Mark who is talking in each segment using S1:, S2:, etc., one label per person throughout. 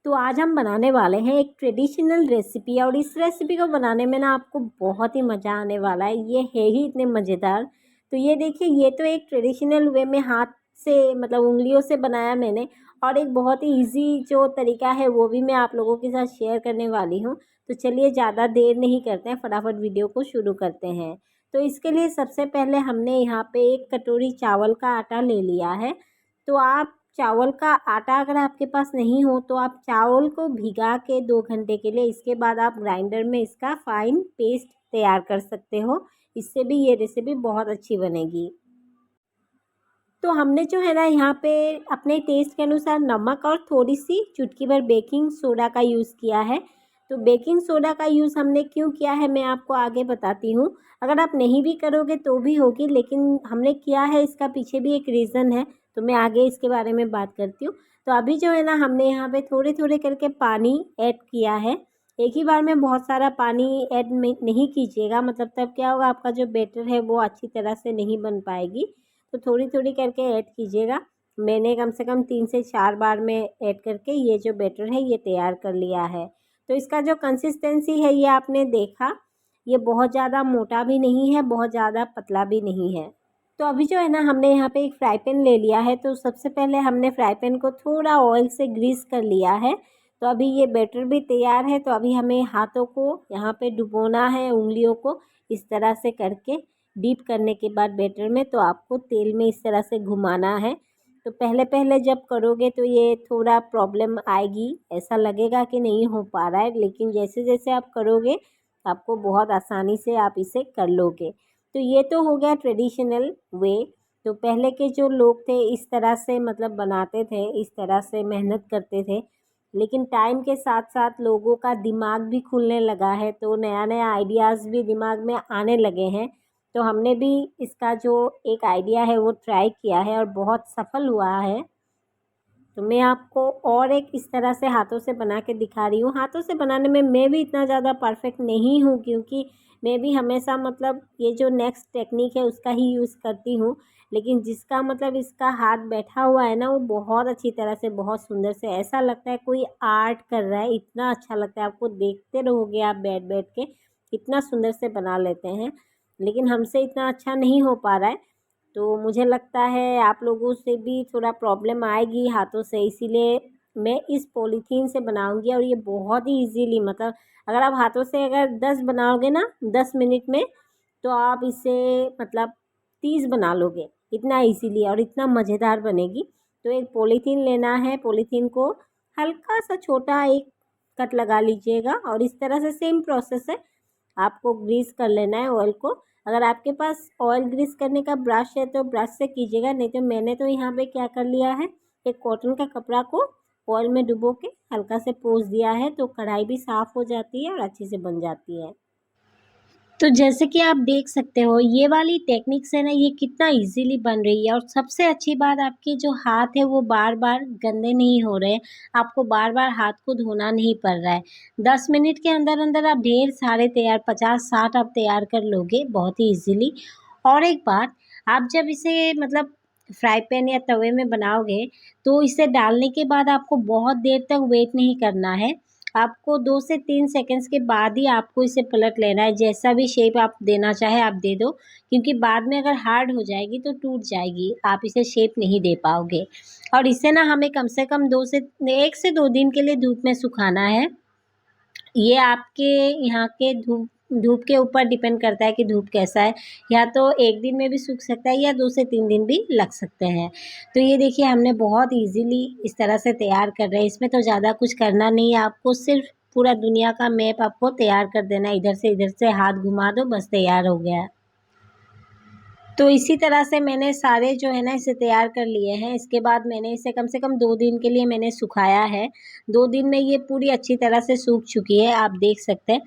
S1: तो आज हम बनाने वाले हैं एक ट्रेडिशनल रेसिपी और इस रेसिपी को बनाने में ना आपको बहुत ही मज़ा आने वाला है। ये है ही इतने मज़ेदार। तो ये देखिए, ये तो एक ट्रेडिशनल वे में हाथ से मतलब उंगलियों से बनाया मैंने, और एक बहुत ही इजी जो तरीका है वो भी मैं आप लोगों के साथ शेयर करने वाली हूँ। तो चलिए ज़्यादा देर नहीं करते हैं, फटाफट वीडियो को शुरू करते हैं। तो इसके लिए सबसे पहले हमने यहाँ पे 1 कटोरी चावल का आटा ले लिया है। तो आप चावल का आटा अगर आपके पास नहीं हो तो आप चावल को भिगा के 2 घंटे के लिए, इसके बाद आप ग्राइंडर में इसका फाइन पेस्ट तैयार कर सकते हो। इससे भी ये रेसिपी बहुत अच्छी बनेगी। तो हमने जो है ना यहाँ पे अपने टेस्ट के अनुसार नमक और थोड़ी सी चुटकी भर बेकिंग सोडा का यूज़ किया है। तो बेकिंग सोडा का यूज़ हमने क्यों किया है मैं आपको आगे बताती हूँ। अगर आप नहीं भी करोगे तो भी होगी, लेकिन हमने किया है इसका पीछे भी एक रीज़न है। तो मैं आगे इसके बारे में बात करती हूँ। तो अभी जो है ना हमने यहाँ पे थोड़े थोड़े करके पानी ऐड किया है। एक ही बार में बहुत सारा पानी ऐड नहीं कीजिएगा, मतलब तब क्या होगा, आपका जो बैटर है वो अच्छी तरह से नहीं बन पाएगी। तो थोड़ी थोड़ी करके ऐड कीजिएगा। मैंने कम से कम 3 से 4 बार में ऐड करके ये जो बैटर है ये तैयार कर लिया है। तो इसका जो कंसिस्टेंसी है ये आपने देखा, ये बहुत ज़्यादा मोटा भी नहीं है, बहुत ज़्यादा पतला भी नहीं है। तो अभी जो है ना हमने यहाँ पे एक फ्राई पैन ले लिया है। तो सबसे पहले हमने फ्राई पैन को थोड़ा ऑयल से ग्रीस कर लिया है। तो अभी ये बैटर भी तैयार है। तो अभी हमें हाथों को यहाँ पे डुबोना है, उंगलियों को इस तरह से करके डीप करने के बाद बैटर में, तो आपको तेल में इस तरह से घुमाना है। तो पहले पहले जब करोगे तो ये थोड़ा प्रॉब्लम आएगी, ऐसा लगेगा कि नहीं हो पा रहा है, लेकिन जैसे जैसे आप करोगे आपको बहुत आसानी से आप इसे कर लोगे। तो ये तो हो गया ट्रेडिशनल वे। तो पहले के जो लोग थे इस तरह से मतलब बनाते थे, इस तरह से मेहनत करते थे। लेकिन टाइम के साथ साथ लोगों का दिमाग भी खुलने लगा है, तो नया नया आइडियाज़ भी दिमाग में आने लगे हैं। तो हमने भी इसका जो एक आइडिया है वो ट्राई किया है और बहुत सफल हुआ है। तो मैं आपको और एक इस तरह से हाथों से बना के दिखा रही हूँ। हाथों से बनाने में मैं भी इतना ज़्यादा परफेक्ट नहीं हूँ, क्योंकि मैं भी हमेशा मतलब ये जो नेक्स्ट टेक्निक है उसका ही यूज़ करती हूँ। लेकिन जिसका मतलब इसका हाथ बैठा हुआ है ना, वो बहुत अच्छी तरह से, बहुत सुंदर से, ऐसा लगता है कोई आर्ट कर रहा है, इतना अच्छा लगता है। आपको देखते रहोगे आप बैठ बैठ के, इतना सुंदर से बना लेते हैं। लेकिन हमसे इतना अच्छा नहीं हो पा रहा है। तो मुझे लगता है आप लोगों से भी थोड़ा प्रॉब्लम आएगी हाथों से, इसीलिए मैं इस पॉलीथीन से बनाऊंगी। और ये बहुत ही इजीली, मतलब अगर आप हाथों से अगर 10 बनाओगे ना 10 मिनट में, तो आप इसे मतलब 30 बना लोगे, इतना इजीली और इतना मज़ेदार बनेगी। तो एक पॉलीथीन लेना है, पॉलीथीन को हल्का सा छोटा एक कट लगा लीजिएगा और इस तरह से सेम प्रोसेस है। आपको ग्रीस कर लेना है ऑयल को। अगर आपके पास ऑयल ग्रीस करने का ब्रश है तो ब्रश से कीजिएगा, नहीं तो मैंने तो यहाँ पे क्या कर लिया है, एक कॉटन का कपड़ा को ऑयल में डुबो के हल्का से पोंछ दिया है। तो कढ़ाई भी साफ़ हो जाती है और अच्छे से बन जाती है। तो जैसे कि आप देख सकते हो ये वाली टेक्निक से ना ये कितना इजीली बन रही है, और सबसे अच्छी बात आपके जो हाथ है वो बार बार गंदे नहीं हो रहे। आपको बार बार हाथ को धोना नहीं पड़ रहा है। 10 मिनट के अंदर अंदर आप ढेर सारे तैयार 50-60 आप तैयार कर लोगे बहुत ही इजीली। और एक बात, आप जब इसे मतलब फ्राई पैन या तवे में बनाओगे तो इसे डालने के बाद आपको बहुत देर तक वेट नहीं करना है। आपको 2 से 3 सेकंड्स के बाद ही आपको इसे पलट लेना है। जैसा भी शेप आप देना चाहे आप दे दो, क्योंकि बाद में अगर हार्ड हो जाएगी तो टूट जाएगी, आप इसे शेप नहीं दे पाओगे। और इसे ना हमें कम से कम 1 से 2 दिन के लिए धूप में सुखाना है। ये आपके यहाँ के धूप धूप के ऊपर डिपेंड करता है कि धूप कैसा है। या तो 1 दिन में भी सूख सकता है या 2 से 3 दिन भी लग सकते हैं। तो ये देखिए हमने बहुत ईज़िली इस तरह से तैयार कर रहे हैं। इसमें तो ज़्यादा कुछ करना नहीं है, आपको सिर्फ़ पूरा दुनिया का मैप आपको तैयार कर देना है। इधर से हाथ घुमा दो, बस तैयार हो गया। तो इसी तरह से मैंने सारे जो है ना इसे तैयार कर लिए हैं। इसके बाद मैंने इसे कम से कम 2 दिन के लिए मैंने सुखाया है। 2 दिन में ये पूरी अच्छी तरह से सूख चुकी है, आप देख सकते हैं।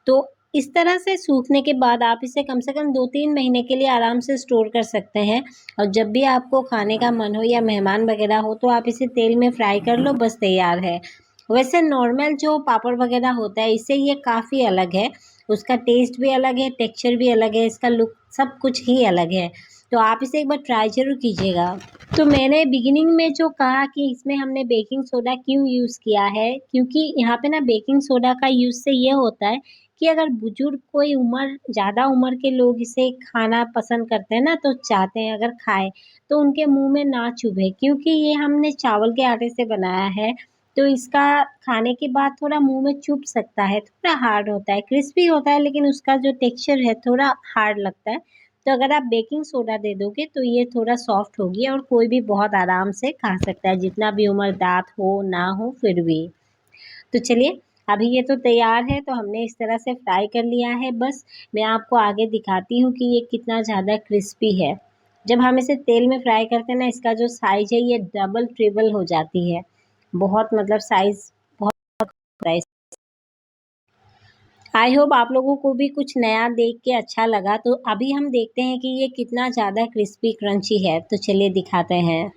S1: तो इस तरह से सूखने के बाद आप इसे कम से कम 2-3 महीने के लिए आराम से स्टोर कर सकते हैं। और जब भी आपको खाने का मन हो या मेहमान वगैरह हो तो आप इसे तेल में फ्राई कर लो, बस तैयार है। वैसे नॉर्मल जो पापड़ वगैरह होता है इससे ये काफ़ी अलग है। उसका टेस्ट भी अलग है, टेक्सचर भी अलग है, इसका लुक सब कुछ ही अलग है। तो आप इसे एक बार ट्राई ज़रूर कीजिएगा। तो मैंने बिगिनिंग में जो कहा कि इसमें हमने बेकिंग सोडा क्यों यूज़ किया है, क्योंकि यहाँ पे ना बेकिंग सोडा का यूज़ से ये होता है कि अगर बुजुर्ग कोई ज़्यादा उम्र के लोग इसे खाना पसंद करते हैं ना, तो चाहते हैं अगर खाएं तो उनके मुंह में ना चुभे, क्योंकि ये हमने चावल के आटे से बनाया है। तो इसका खाने के बाद थोड़ा मुंह में चुभ सकता है, थोड़ा हार्ड होता है, क्रिस्पी होता है लेकिन उसका जो टेक्सचर है थोड़ा हार्ड लगता है। तो अगर आप बेकिंग सोडा दे दोगे तो ये थोड़ा सॉफ्ट होगी और कोई भी बहुत आराम से खा सकता है, जितना भी उम्रदार हो ना हो फिर भी। तो चलिए, अभी ये तो तैयार है, तो हमने इस तरह से फ्राई कर लिया है। बस मैं आपको आगे दिखाती हूँ कि ये कितना ज़्यादा क्रिस्पी है। जब हम इसे तेल में फ्राई करते हैं ना, इसका जो साइज़ है ये डबल ट्रिपल हो जाती है। बहुत मतलब साइज़ बहुत होता है। आई होप आप लोगों को भी कुछ नया देख के अच्छा लगा। तो अभी हम देखते हैं कि ये कितना ज़्यादा क्रिस्पी क्रंची है। तो चलिए दिखाते हैं।